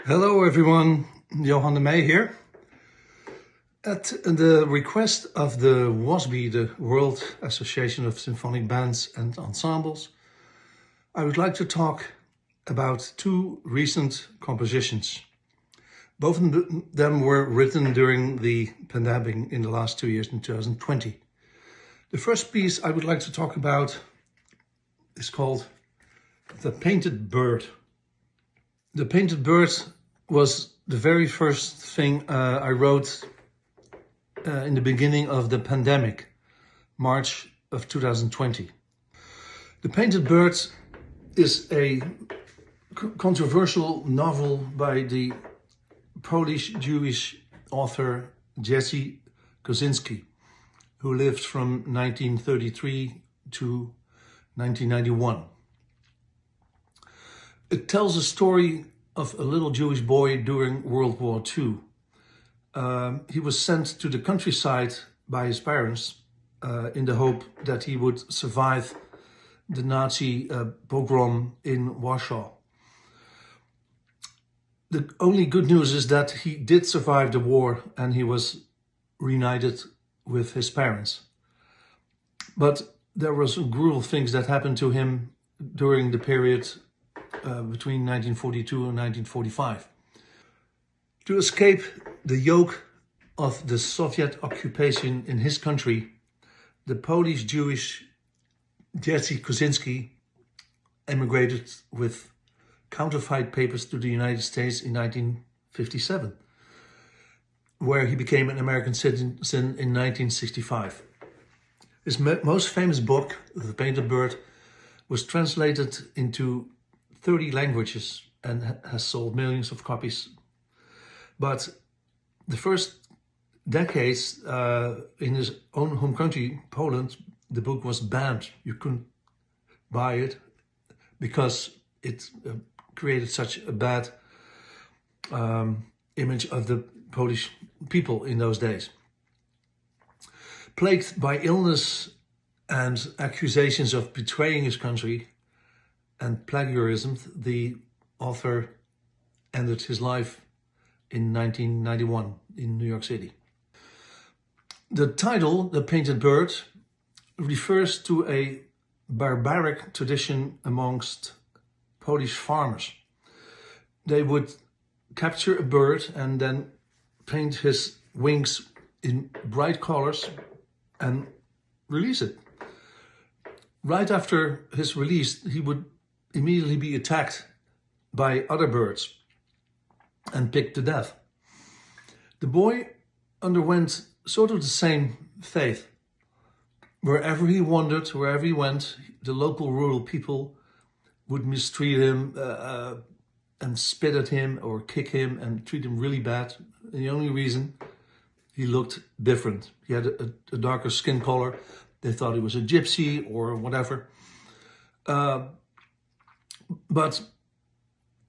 Hello everyone, Johan de Meij here. At the request of the WASBE, the World Association of Symphonic Bands and Ensembles, I would like to talk about two recent compositions. Both of them were written during the pandemic in the last 2 years, in 2020. The first piece I would like to talk about is called The Painted Bird. The Painted Bird was the very first thing I wrote in the beginning of the pandemic, March of 2020. The Painted Bird is a controversial novel by the Polish-Jewish author Jerzy Kosinski, who lived from 1933 to 1991. It tells a story of a little Jewish boy during World War II. He was sent to the countryside by his parents in the hope that he would survive the Nazi pogrom in Warsaw. The only good news is that he did survive the war and he was reunited with his parents. But there were some brutal things that happened to him during the period between 1942 and 1945. To escape the yoke of the Soviet occupation in his country, the Polish-Jewish Jerzy Kosinski emigrated with counterfeit papers to the United States in 1957, where he became an American citizen in 1965. His most famous book, The Painted Bird, was translated into 30 languages and has sold millions of copies. But the first decades in his own home country, Poland, the book was banned. You couldn't buy it because it created such a bad image of the Polish people in those days. Plagued by illness and accusations of betraying his country and plagiarism, the author ended his life in 1991 in New York City. The title, The Painted Bird, refers to a barbaric tradition amongst Polish farmers. They would capture a bird and then paint his wings in bright colors and release it. Right after his release, he would immediately be attacked by other birds and picked to death. The boy underwent sort of the same fate. Wherever he wandered, wherever he went, the local rural people would mistreat him and spit at him or kick him and treat him really bad. And the only reason, he looked different. He had a darker skin color. They thought he was a gypsy or whatever. But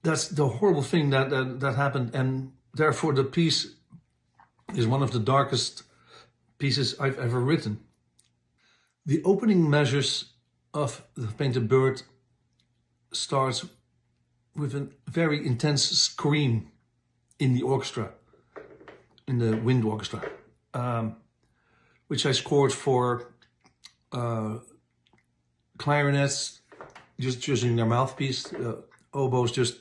that's the horrible thing that happened, and therefore the piece is one of the darkest pieces I've ever written. The opening measures of The Painted Bird starts with a very intense scream in the orchestra, in the wind orchestra, which I scored for clarinets, just using their mouthpiece, oboes just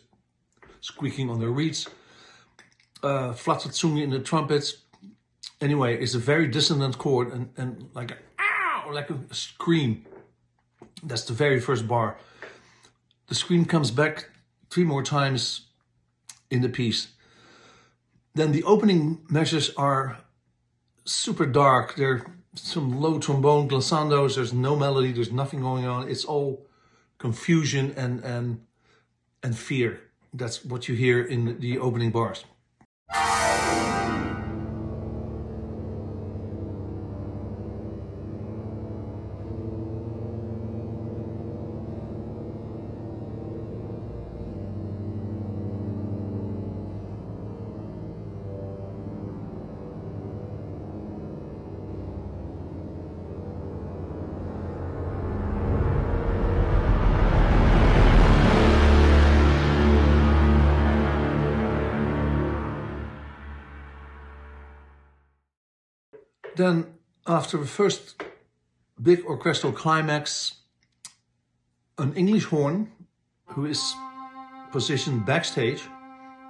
squeaking on their reeds, flugelzunge in the trumpets. Anyway, it's a very dissonant chord and like a ow, like a scream. That's the very first bar. The scream comes back 3 more times in the piece. Then the opening measures are super dark. There are some low trombone glissandos. There's no melody. There's nothing going on. It's all confusion and fear. That's what you hear in the opening bars. Then, after the first big orchestral climax, an English horn, who is positioned backstage,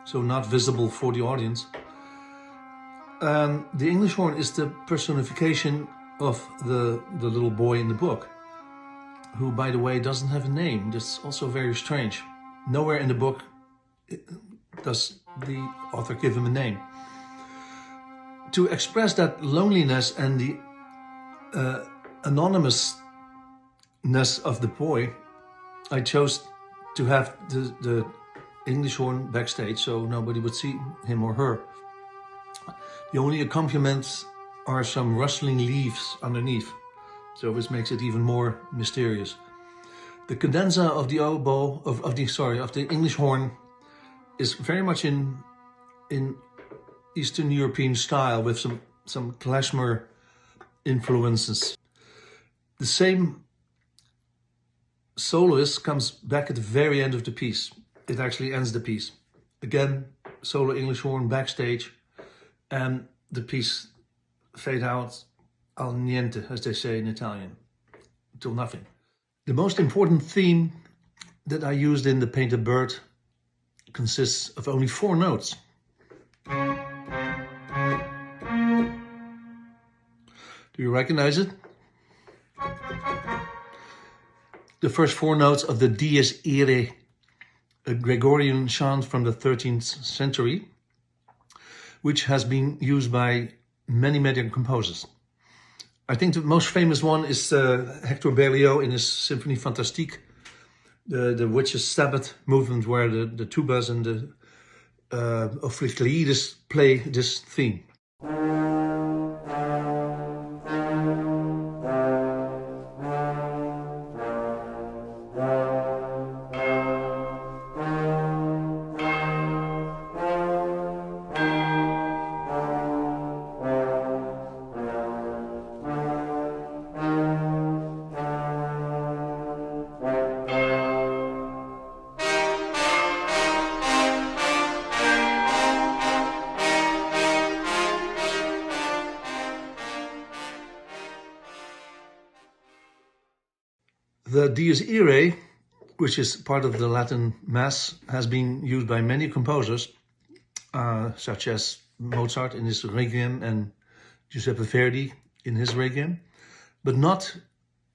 so not visible for the audience. The English horn is the personification of the little boy in the book, who, by the way, doesn't have a name. That's also very strange. Nowhere in the book does the author give him a name. To express that loneliness and the anonymousness of the boy, I chose to have the English horn backstage so nobody would see him or her. The only accompaniments are some rustling leaves underneath, so this makes it even more mysterious. The cadenza of the oboe, of the English horn, is very much in Eastern European style with some klezmer influences. The same soloist comes back at the very end of the piece. It actually ends the piece. Again, solo English horn backstage, and the piece fade out al niente, as they say in Italian, till nothing. The most important theme that I used in The Painted Bird consists of only 4 notes. Do you recognize it? The first 4 notes of the Dies Irae, a Gregorian chant from the 13th century, which has been used by many composers. I think the most famous one is Hector Berlioz in his Symphonie Fantastique, the Witches' Sabbath movement, where the tubas and the ophicleides play this theme. The Dies Irae, which is part of the Latin Mass, has been used by many composers, such as Mozart in his Requiem and Giuseppe Verdi in his Requiem, but not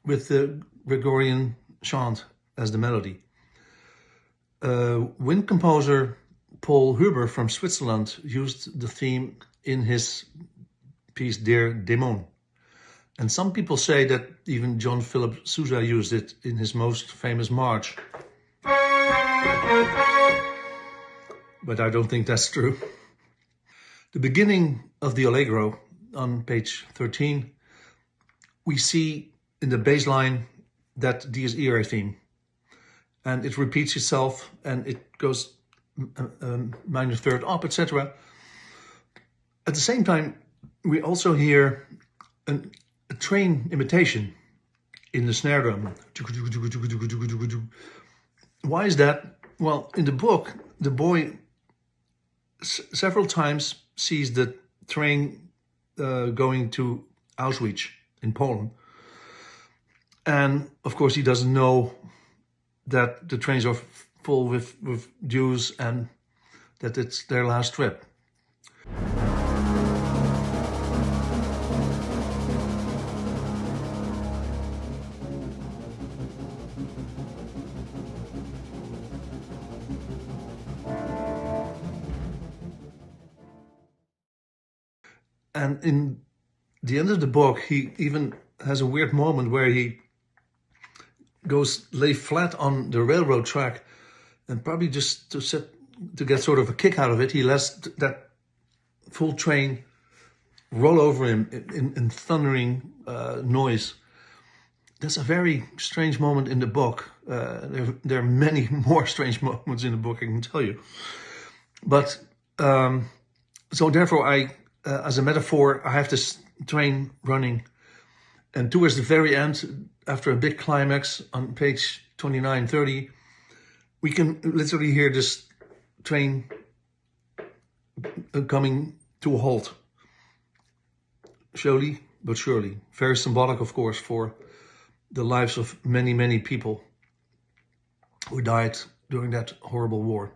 with the Gregorian chant as the melody. Wind composer Paul Huber from Switzerland used the theme in his piece Der Dämon. And some people say that even John Philip Sousa used it in his most famous march. But I don't think that's true. The beginning of the Allegro on page 13, we see in the bass line that Dies Irae theme. And it repeats itself and it goes minor third up, etc. At the same time, we also hear a train imitation in the snare drum. Why is that? Well, in the book, the boy several times sees the train going to Auschwitz in Poland. And of course, he doesn't know that the trains are full with Jews and that it's their last trip. And in the end of the book, he even has a weird moment where he lay flat on the railroad track, and probably just to get sort of a kick out of it, he lets that full train roll over him in thundering noise. That's a very strange moment in the book. There are many more strange moments in the book, I can tell you. But so therefore, as a metaphor, I have this train running, and towards the very end, after a big climax on page 29, 30, we can literally hear this train coming to a halt. slowly but surely. Very symbolic, of course, for the lives of many, many people who died during that horrible war.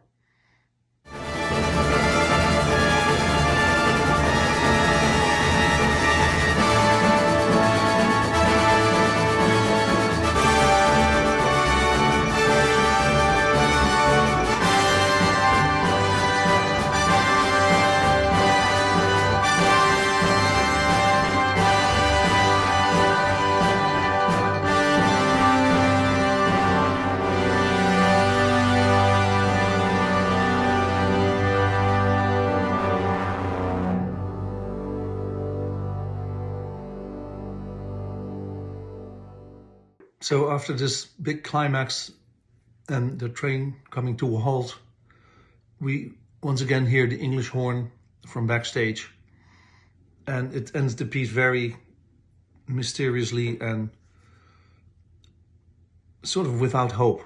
So after this big climax and the train coming to a halt, we once again hear the English horn from backstage, and it ends the piece very mysteriously and sort of without hope.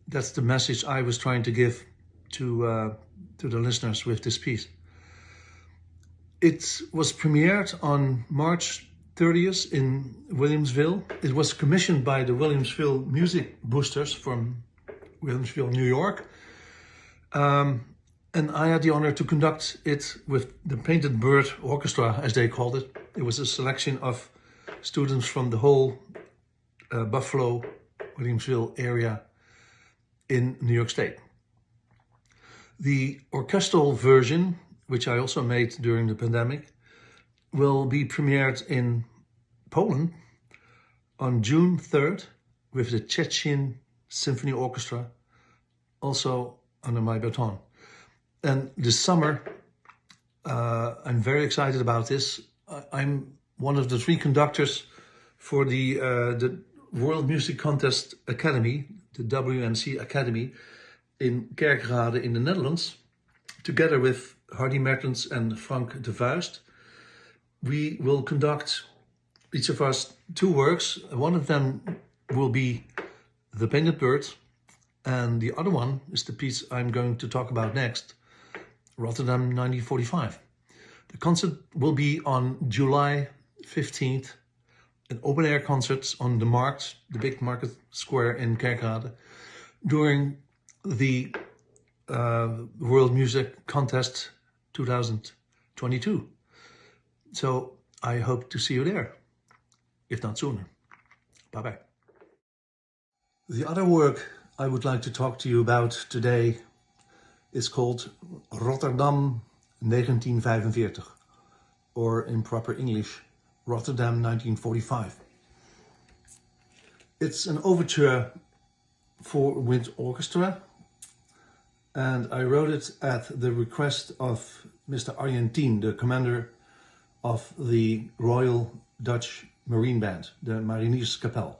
That's the message I was trying to give to the listeners with this piece. It was premiered on March 30th in Williamsville. It was commissioned by the Williamsville Music Boosters from Williamsville, New York. And I had the honor to conduct it with the Painted Bird Orchestra, as they called it. It was a selection of students from the whole Buffalo, Williamsville area in New York State. The orchestral version, which I also made during the pandemic, will be premiered in Poland on June 3rd with the Chechen Symphony Orchestra, also under my baton. And this summer, I'm very excited about this. I'm one of the 3 conductors for the World Music Contest Academy, the WMC Academy, in Kerkrade in the Netherlands, together with Hardy Mertens and Frank de Vuist. We will conduct, each of us, 2 works. One of them will be The Painted Bird, and the other one is the piece I'm going to talk about next, Rotterdam 1945. The concert will be on July 15th, an open-air concert on the Markt, the big market square in Kerkrade, during the World Music Contest 2022. So I hope to see you there, if not sooner. Bye-bye. The other work I would like to talk to you about today is called Rotterdam 1945, or in proper English, Rotterdam 1945. It's an overture for wind orchestra, and I wrote it at the request of Mr. Argentine, the commander of the Royal Dutch Marine Band, the Marinierskapel.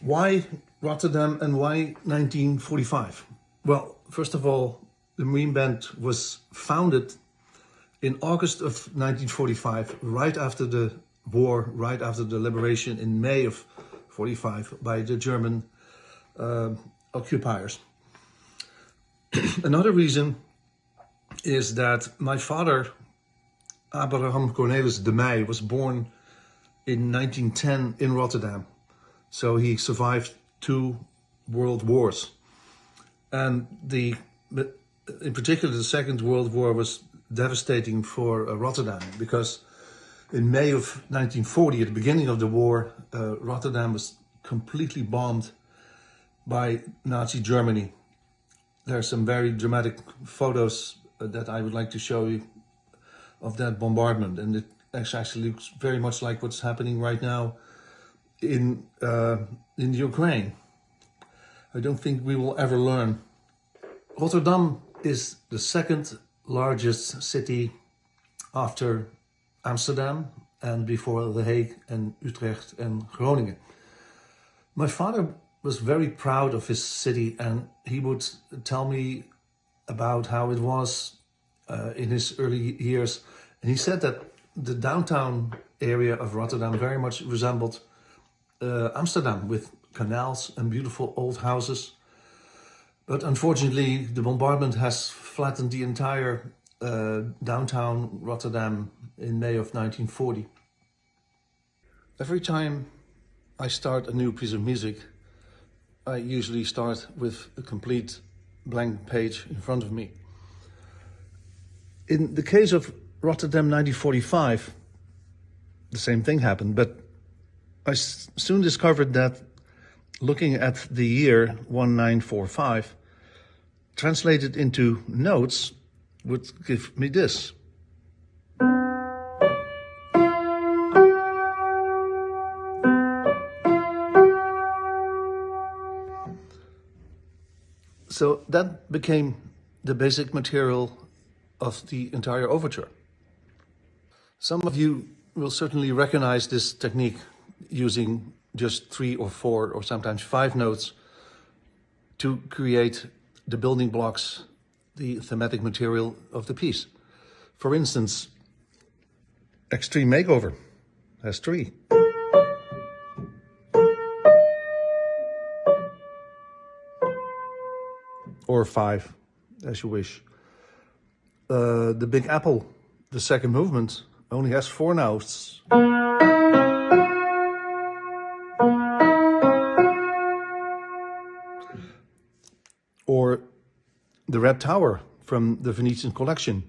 Why Rotterdam and why 1945? Well, first of all, the Marine Band was founded in August of 1945, right after the war, right after the liberation in May of 45 by the German occupiers. Another reason is that my father, Abraham Cornelis de Meij, was born in 1910 in Rotterdam. So he survived 2 world wars. And in particular, the Second World War was devastating for Rotterdam, because in May of 1940, at the beginning of the war, Rotterdam was completely bombed by Nazi Germany. There are some very dramatic photos that I would like to show you of that bombardment, and it actually looks very much like what's happening right now in Ukraine. I don't think we will ever learn. Rotterdam is the 2nd largest city after Amsterdam and before The Hague and Utrecht and Groningen. My father was very proud of his city, and he would tell me about how it was in his early years. And he said that the downtown area of Rotterdam very much resembled Amsterdam, with canals and beautiful old houses. But unfortunately, the bombardment has flattened the entire downtown Rotterdam in May of 1940. Every time I start a new piece of music, I usually start with a complete blank page in front of me. In the case of Rotterdam 1945, the same thing happened, but I soon discovered that looking at the year 1945, translated into notes, would give me this. So that became the basic material of the entire overture. Some of you will certainly recognize this technique, using just 3 or 4 or sometimes 5 notes to create the building blocks, the thematic material of the piece. For instance, Extreme Makeover has 3. Or 5, as you wish. The Big Apple, the second movement, only has 4 notes. Or the Red Tower from the Venetian Collection,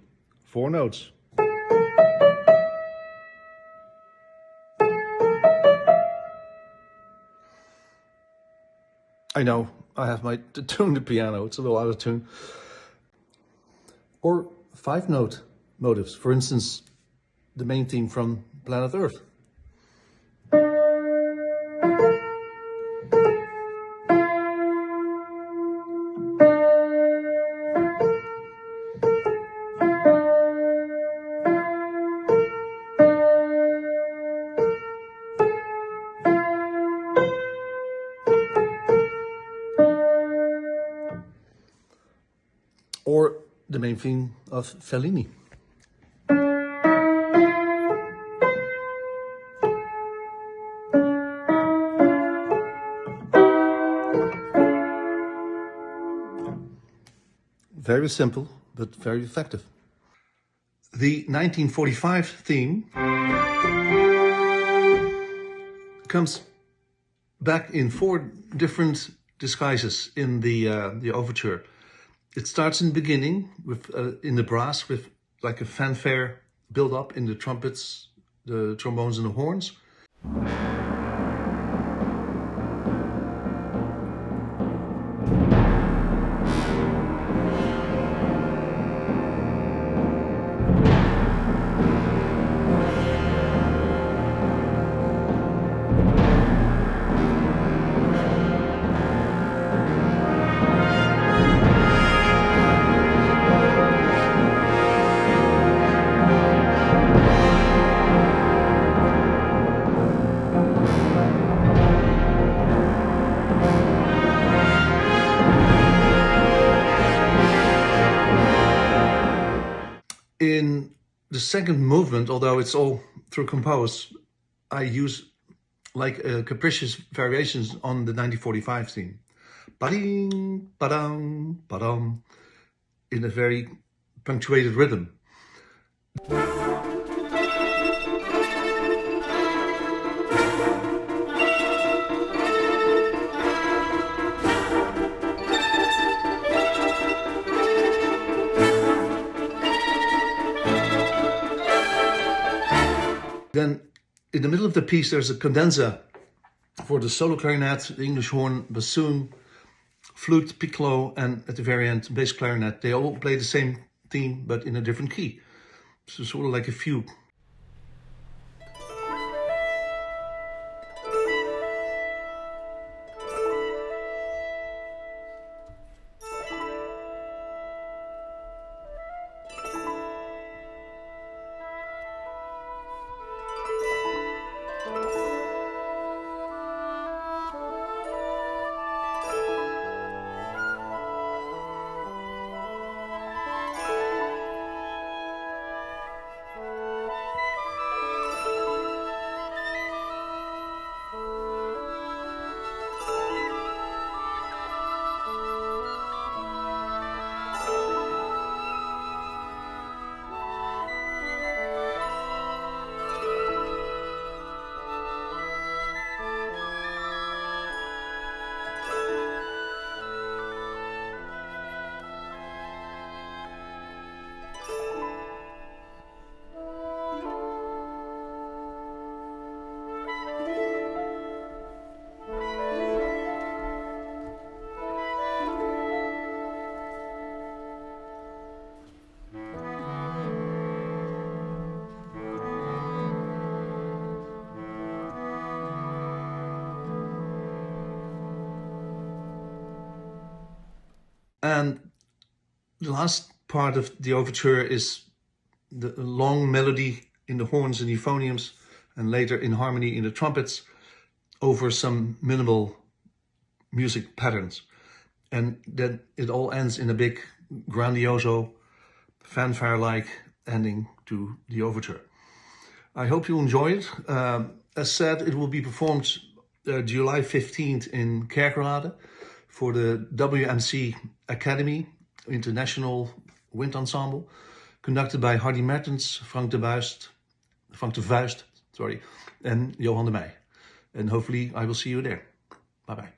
4 notes. I know, I have to tune the piano, it's a little out of tune. Or 5-note motives, for instance, the main theme from Planet Earth. Or the main theme of Fellini. Very simple, but very effective. The 1945 theme comes back in 4 different disguises in the overture. It starts in the beginning with in the brass with like a fanfare build up in the trumpets, the trombones and the horns. In the second movement, although it's all through compose, I use like capricious variations on the 1945 theme. Ba-ding, ba-dum, ba-dum, in a very punctuated rhythm. Then in the middle of the piece, there's a cadenza for the solo clarinet, the English horn, bassoon, flute, piccolo, and at the very end, bass clarinet. They all play the same theme, but in a different key. So sort of like a fugue. And the last part of the overture is the long melody in the horns and euphoniums, and later in harmony in the trumpets, over some minimal music patterns. And then it all ends in a big grandioso, fanfare-like ending to the overture. I hope you enjoy it. As said, it will be performed July 15th in Kerkrade for the WMC Academy, International Wind Ensemble, conducted by Hardy Mertens, Frank de Vuist, and Johan de Meij. And hopefully I will see you there. Bye-bye.